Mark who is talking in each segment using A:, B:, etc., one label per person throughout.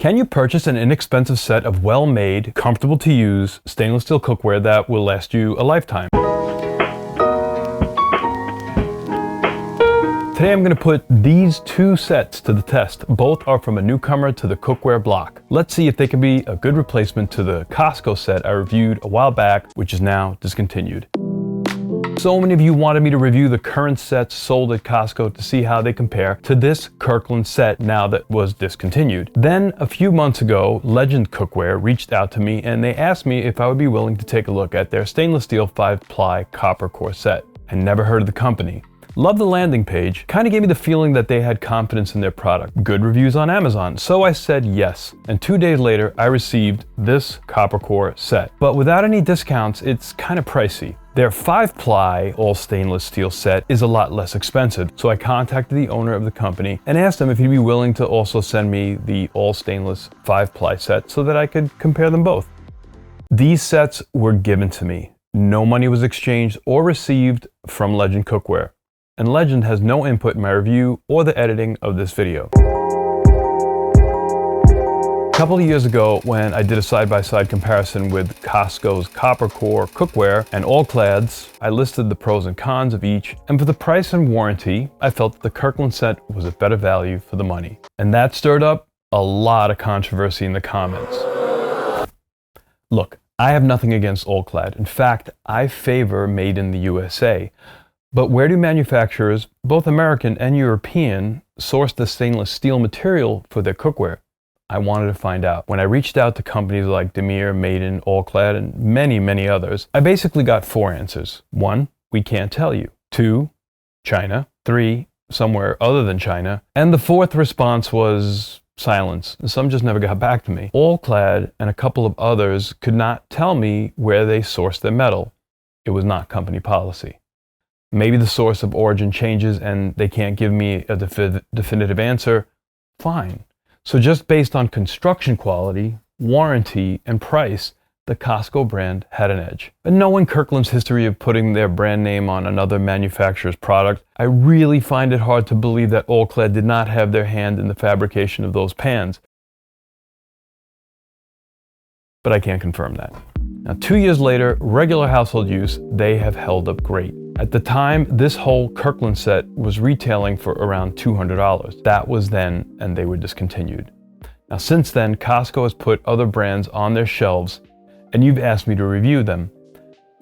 A: Can you purchase an inexpensive set of well-made, comfortable to use stainless steel cookware that will last you a lifetime? Today I'm going to put these two sets to the test. Both are from a newcomer to the cookware block. Let's see if they can be a good replacement to the Costco set I reviewed a while back, which is now discontinued. So many of you wanted me to review the current sets sold at Costco to see how they compare to this Kirkland set now that was discontinued. Then a few months ago, Legend Cookware reached out to me and they asked me if I would be willing to take a look at their stainless steel 5-ply copper core set. I never heard of the company. Loved the landing page, kind of gave me the feeling that they had confidence in their product. Good reviews on Amazon, so I said yes. And 2 days later, I received this copper core set. But without any discounts, it's kind of pricey. Their 5-ply all stainless steel set is a lot less expensive, so I contacted the owner of the company and asked him if he'd be willing to also send me the all stainless 5-ply set so that I could compare them both. These sets were given to me. No money was exchanged or received from Legend Cookware. And Legend has no input in my review or the editing of this video. A couple of years ago, when I did a side-by-side comparison with Costco's copper core cookware and All-Clads, I listed the pros and cons of each, and for the price and warranty, I felt that the Kirkland set was a better value for the money. And that stirred up a lot of controversy in the comments. Look, I have nothing against All-Clad. In fact, I favor made in the USA. But where do manufacturers, both American and European, source the stainless steel material for their cookware? I wanted to find out. When I reached out to companies like Demir, Maiden, All-Clad, and many, many others, I basically got 4 answers. 1, we can't tell you. 2, China. 3, somewhere other than China. And the 4th response was silence. Some just never got back to me. All-Clad and a couple of others could not tell me where they sourced their metal. It was not company policy. Maybe the source of origin changes and they can't give me a definitive answer. Fine. So just based on construction quality, warranty, and price, the Costco brand had an edge. And knowing Kirkland's history of putting their brand name on another manufacturer's product, I really find it hard to believe that All-Clad did not have their hand in the fabrication of those pans. But I can't confirm that. Now, 2 years later, regular household use, they have held up great. At the time, this whole Kirkland set was retailing for around $200. That was then, and they were discontinued. Now, since then, Costco has put other brands on their shelves, and you've asked me to review them.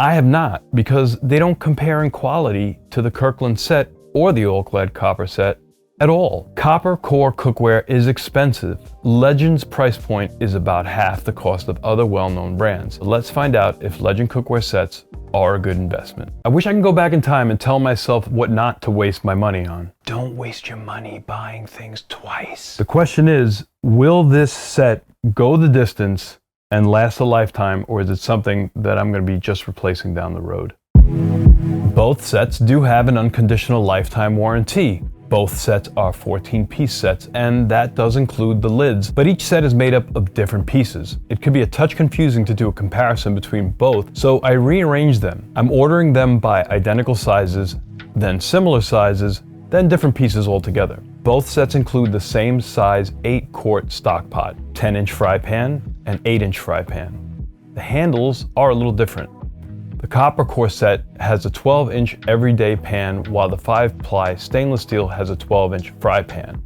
A: I have not, because they don't compare in quality to the Kirkland set or the All-Clad copper set at all. Copper core cookware is expensive. Legend's price point is about half the cost of other well-known brands. So let's find out if Legend cookware sets are a good investment. I wish I could go back in time and tell myself what not to waste my money on. Don't waste your money buying things twice. The question is, will this set go the distance and last a lifetime, or is it something that I'm going to be just replacing down the road? Both sets do have an unconditional lifetime warranty. Both sets are 14-piece sets, and that does include the lids, but each set is made up of different pieces. It could be a touch confusing to do a comparison between both, so I rearranged them. I'm ordering them by identical sizes, then similar sizes, then different pieces altogether. Both sets include the same size 8-quart stock pot, 10-inch fry pan, and 8-inch fry pan. The handles are a little different. The copper core set has a 12-inch everyday pan, while the 5-ply stainless steel has a 12-inch fry pan.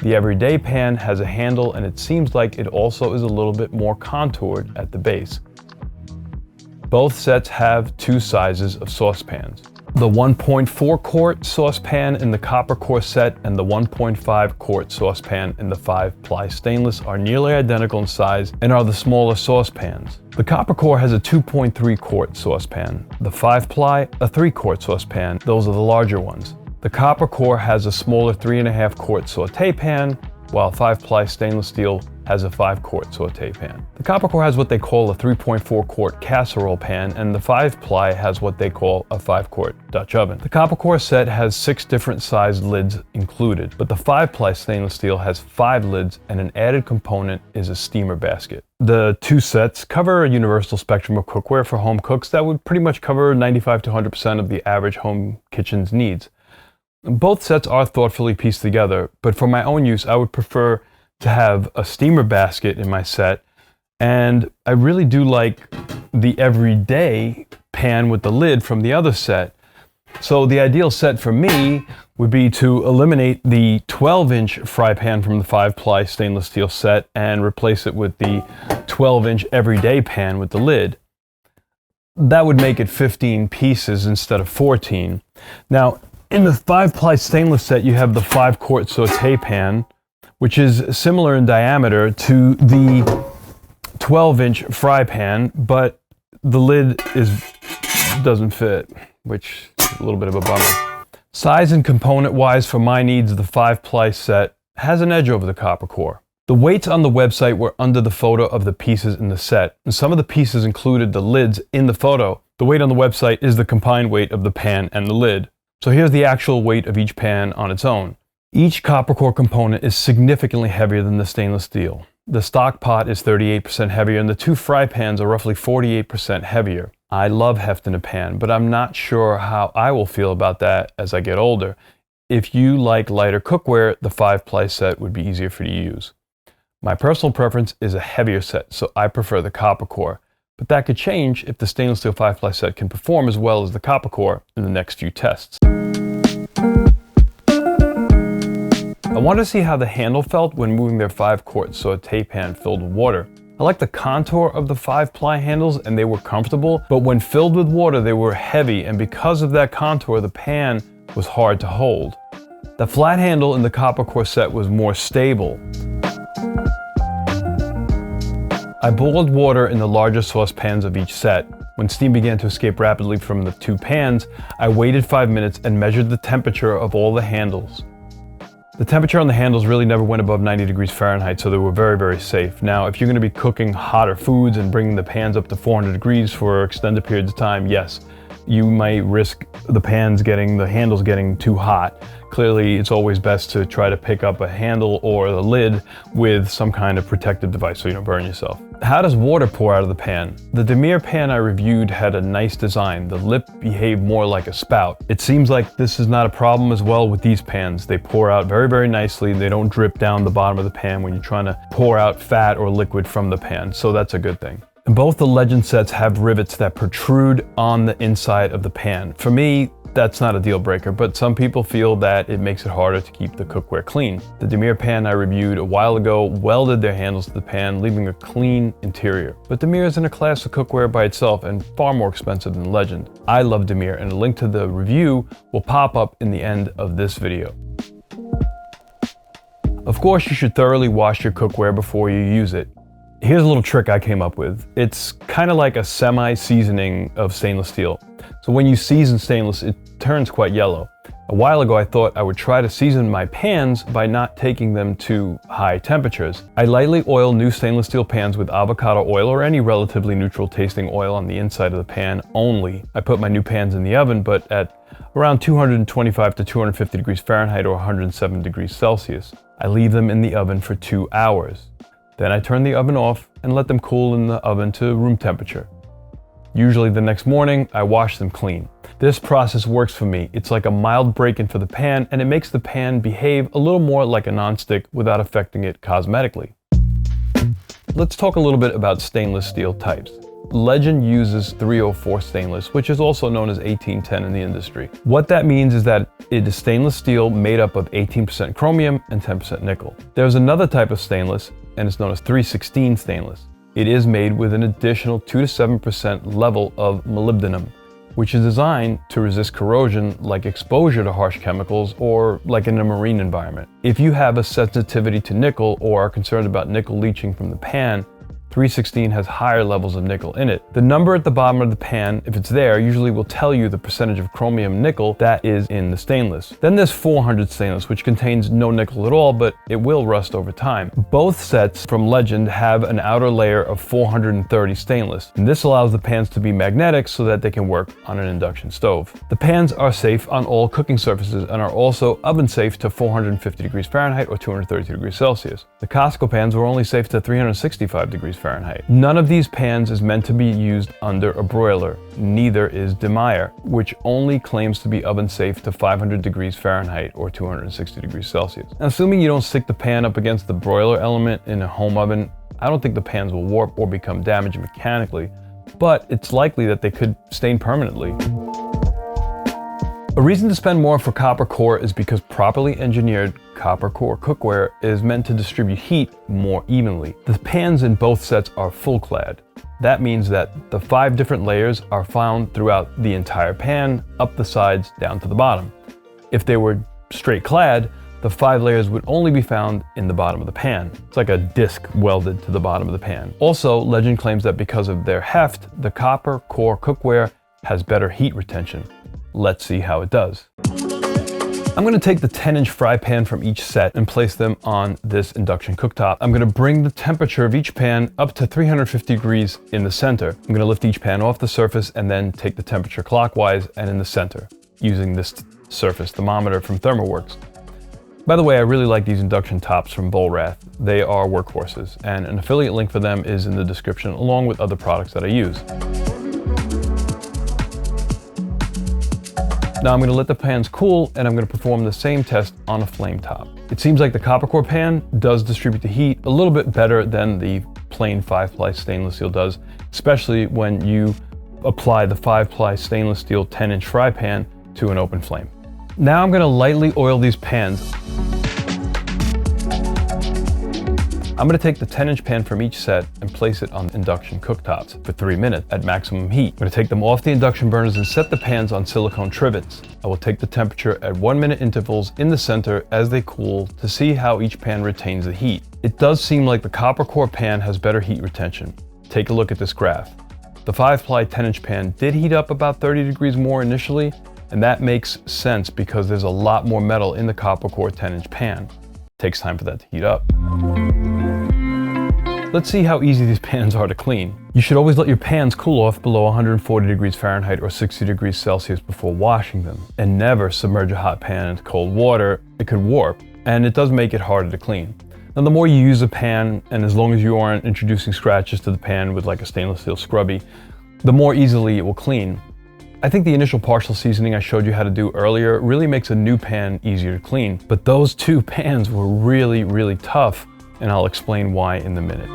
A: The everyday pan has a handle, and it seems like it also is a little bit more contoured at the base. Both sets have 2 sizes of saucepans. The 1.4 quart saucepan in the copper core set and the 1.5 quart saucepan in the 5-ply stainless are nearly identical in size and are the smaller saucepans. The copper core has a 2.3 quart saucepan. The 5-ply, a 3-quart saucepan. Those are the larger ones. The copper core has a smaller 3.5 quart saute pan, while 5-ply stainless steel has a 5-quart saute pan. The copper core has what they call a 3.4 quart casserole pan, and the 5-ply has what they call a 5-quart Dutch oven. The copper core set has 6 different sized lids included, but the 5-ply stainless steel has 5 lids, and an added component is a steamer basket. The 2 sets cover a universal spectrum of cookware for home cooks that would pretty much cover 95 to 100% of the average home kitchen's needs. Both sets are thoughtfully pieced together, but for my own use, I would prefer to have a steamer basket in my set, and I really do like the everyday pan with the lid from the other set. So the ideal set for me would be to eliminate the 12-inch fry pan from the 5-ply stainless steel set and replace it with the 12-inch everyday pan with the lid. That would make it 15 pieces instead of 14. Now, in the 5-ply stainless set, you have the 5-quart saute pan, which is similar in diameter to the 12-inch fry pan, but the lid doesn't fit, which is a little bit of a bummer. Size and component-wise, for my needs, the 5-ply set has an edge over the copper core. The weights on the website were under the photo of the pieces in the set, and some of the pieces included the lids in the photo. The weight on the website is the combined weight of the pan and the lid. So here's the actual weight of each pan on its own. Each copper core component is significantly heavier than the stainless steel. The stock pot is 38% heavier, and the 2 fry pans are roughly 48% heavier. I love heft in a pan, but I'm not sure how I will feel about that as I get older. If you like lighter cookware, the 5-ply set would be easier for you to use. My personal preference is a heavier set, so I prefer the copper core, but that could change if the stainless steel 5-ply set can perform as well as the copper core in the next few tests. I wanted to see how the handle felt when moving their 5-quart saute pan filled with water. I like the contour of the 5-ply handles and they were comfortable, but when filled with water they were heavy, and because of that contour the pan was hard to hold. The flat handle in the copper core set was more stable. I boiled water in the larger saucepans of each set. When steam began to escape rapidly from the 2 pans, I waited 5 minutes and measured the temperature of all the handles. The temperature on the handles really never went above 90 degrees Fahrenheit, so they were very, very safe. Now, if you're going to be cooking hotter foods and bringing the pans up to 400 degrees for extended periods of time, yes, you might risk the handles getting too hot. Clearly, it's always best to try to pick up a handle or the lid with some kind of protective device so you don't burn yourself. How does water pour out of the pan? The Demir pan I reviewed had a nice design. The lip behaved more like a spout. It seems like this is not a problem as well with these pans. They pour out very, very nicely. They don't drip down the bottom of the pan when you're trying to pour out fat or liquid from the pan, so that's a good thing. Both the Legend sets have rivets that protrude on the inside of the pan. For me, that's not a deal breaker, but some people feel that it makes it harder to keep the cookware clean. The Demir pan I reviewed a while ago welded their handles to the pan, leaving a clean interior. But Demir is in a class of cookware by itself and far more expensive than Legend. I love Demir, and a link to the review will pop up in the end of this video. Of course, you should thoroughly wash your cookware before you use it. Here's a little trick I came up with. It's kind of like a semi-seasoning of stainless steel. So when you season stainless, it turns quite yellow. A while ago, I thought I would try to season my pans by not taking them to high temperatures. I lightly oil new stainless steel pans with avocado oil or any relatively neutral tasting oil on the inside of the pan only. I put my new pans in the oven, but at around 225 to 250 degrees Fahrenheit or 107 degrees Celsius. I leave them in the oven for 2 hours. Then I turn the oven off and let them cool in the oven to room temperature. Usually the next morning, I wash them clean. This process works for me. It's like a mild break-in for the pan, and it makes the pan behave a little more like a nonstick without affecting it cosmetically. Let's talk a little bit about stainless steel types. Legend uses 304 stainless, which is also known as 1810 in the industry. What that means is that it is stainless steel made up of 18% chromium and 10% nickel. There's another type of stainless, and it's known as 316 stainless. It is made with an additional 2 to 7% level of molybdenum, which is designed to resist corrosion like exposure to harsh chemicals or like in a marine environment. If you have a sensitivity to nickel or are concerned about nickel leaching from the pan, 316 has higher levels of nickel in it. The number at the bottom of the pan, if it's there, usually will tell you the percentage of chromium nickel that is in the stainless. Then there's 400 stainless, which contains no nickel at all, but it will rust over time. Both sets from Legend have an outer layer of 430 stainless, and this allows the pans to be magnetic so that they can work on an induction stove. The pans are safe on all cooking surfaces and are also oven safe to 450 degrees Fahrenheit or 232 degrees Celsius. The Costco pans were only safe to 365 degrees Fahrenheit. None of these pans is meant to be used under a broiler. Neither is De Meyer, which only claims to be oven safe to 500 degrees Fahrenheit or 260 degrees Celsius. Now, assuming you don't stick the pan up against the broiler element in a home oven, I don't think the pans will warp or become damaged mechanically, but it's likely that they could stain permanently. A reason to spend more for copper core is because properly engineered copper core cookware is meant to distribute heat more evenly. The pans in both sets are full clad. That means that the 5 different layers are found throughout the entire pan, up the sides, down to the bottom. If they were straight clad, the 5 layers would only be found in the bottom of the pan. It's like a disc welded to the bottom of the pan. Also, Legend claims that because of their heft, the copper core cookware has better heat retention. Let's see how it does. I'm going to take the 10-inch fry pan from each set and place them on this induction cooktop. I'm going to bring the temperature of each pan up to 350 degrees in the center. I'm going to lift each pan off the surface and then take the temperature clockwise and in the center, using this surface thermometer from Thermoworks. By the way, I really like these induction tops from Volrath. They are workhorses, and an affiliate link for them is in the description, along with other products that I use. Now I'm going to let the pans cool, and I'm going to perform the same test on a flame top. It seems like the copper core pan does distribute the heat a little bit better than the plain 5-ply stainless steel does, especially when you apply the 5-ply stainless steel 10-inch fry pan to an open flame. Now I'm going to lightly oil these pans. I'm going to take the 10-inch pan from each set and place it on induction cooktops for 3 minutes at maximum heat. I'm going to take them off the induction burners and set the pans on silicone trivets. I will take the temperature at 1-minute intervals in the center as they cool to see how each pan retains the heat. It does seem like the copper core pan has better heat retention. Take a look at this graph. The 5-ply 10-inch pan did heat up about 30 degrees more initially, and that makes sense because there's a lot more metal in the copper core 10-inch pan. It takes time for that to heat up. Let's see how easy these pans are to clean. You should always let your pans cool off below 140 degrees Fahrenheit or 60 degrees Celsius before washing them. And never submerge a hot pan into cold water. It could warp, and it does make it harder to clean. Now, the more you use a pan, and as long as you aren't introducing scratches to the pan with like a stainless steel scrubby, the more easily it will clean. I think the initial partial seasoning I showed you how to do earlier really makes a new pan easier to clean. But those 2 pans were really, really tough, and I'll explain why in a minute.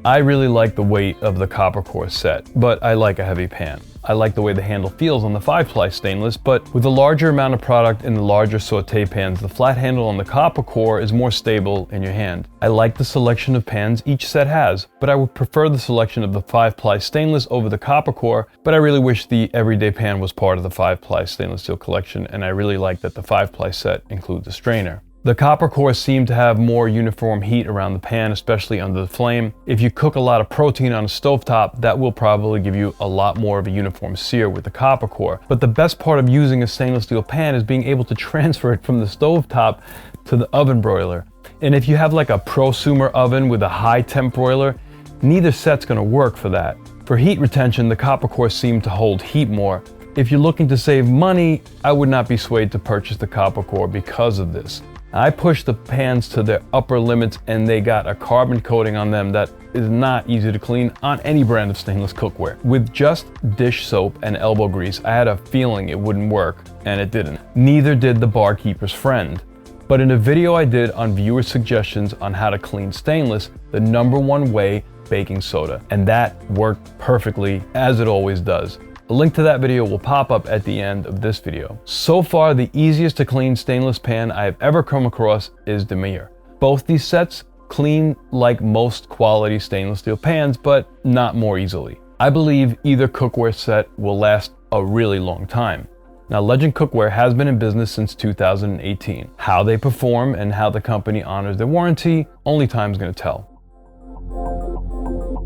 A: I really like the weight of the copper core set, but I like a heavy pan. I like the way the handle feels on the 5-ply stainless, but with a larger amount of product in the larger saute pans, the flat handle on the copper core is more stable in your hand. I like the selection of pans each set has, but I would prefer the selection of the 5-ply stainless over the copper core, but I really wish the everyday pan was part of the 5-ply stainless steel collection, and I really like that the 5-ply set includes a strainer. The copper cores seem to have more uniform heat around the pan, especially under the flame. If you cook a lot of protein on a stovetop, that will probably give you a lot more of a uniform sear with the copper core. But the best part of using a stainless steel pan is being able to transfer it from the stovetop to the oven broiler. And if you have like a prosumer oven with a high temp broiler, neither set's going to work for that. For heat retention, the copper cores seem to hold heat more. If you're looking to save money, I would not be swayed to purchase the copper core because of this. I pushed the pans to their upper limits, and they got a carbon coating on them that is not easy to clean on any brand of stainless cookware. With just dish soap and elbow grease, I had a feeling it wouldn't work, and it didn't. Neither did the barkeeper's friend. But in a video I did on viewer suggestions on how to clean stainless, the #1 way, baking soda. And that worked perfectly, as it always does. A link to that video will pop up at the end of this video. So far, the easiest to clean stainless pan I have ever come across is De Meyer. Both these sets clean like most quality stainless steel pans, but not more easily. I believe either cookware set will last a really long time. Now, Legend Cookware has been in business since 2018. How they perform and how the company honors their warranty, only time's gonna tell.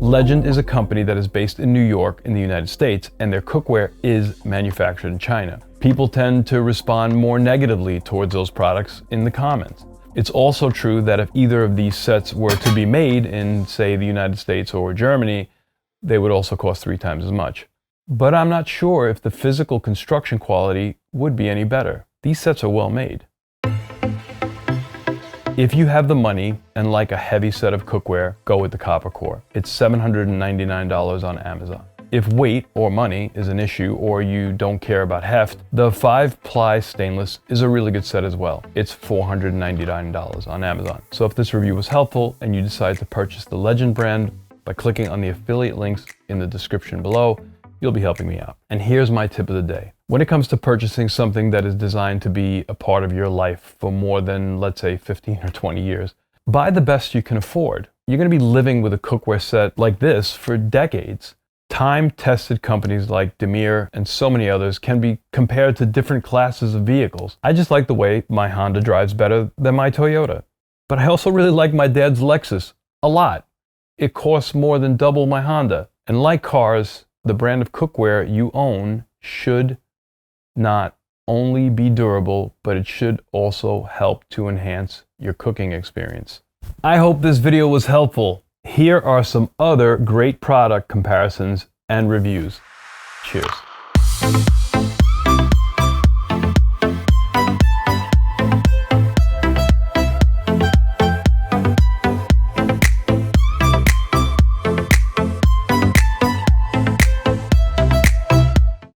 A: Legend is a company that is based in New York in the United States, and their cookware is manufactured in China. People tend to respond more negatively towards those products in the comments. It's also true that if either of these sets were to be made in, say, the United States or Germany, they would also cost 3 times as much. But I'm not sure if the physical construction quality would be any better. These sets are well made. If you have the money and like a heavy set of cookware, go with the copper core. It's $799 on Amazon. If weight or money is an issue or you don't care about heft, the 5-ply stainless is a really good set as well. It's $499 on Amazon. So if this review was helpful and you decide to purchase the Legend brand by clicking on the affiliate links in the description below, you'll be helping me out. And here's my tip of the day. When it comes to purchasing something that is designed to be a part of your life for more than, let's say, 15 or 20 years, buy the best you can afford. You're going to be living with a cookware set like this for decades. Time-tested companies like Demir and so many others can be compared to different classes of vehicles. I just like the way my Honda drives better than my Toyota. But I also really like my dad's Lexus a lot. It costs more than double my Honda. And like cars, the brand of cookware you own should not only be durable, but it should also help to enhance your cooking experience. I hope this video was helpful. Here are some other great product comparisons and reviews. Cheers.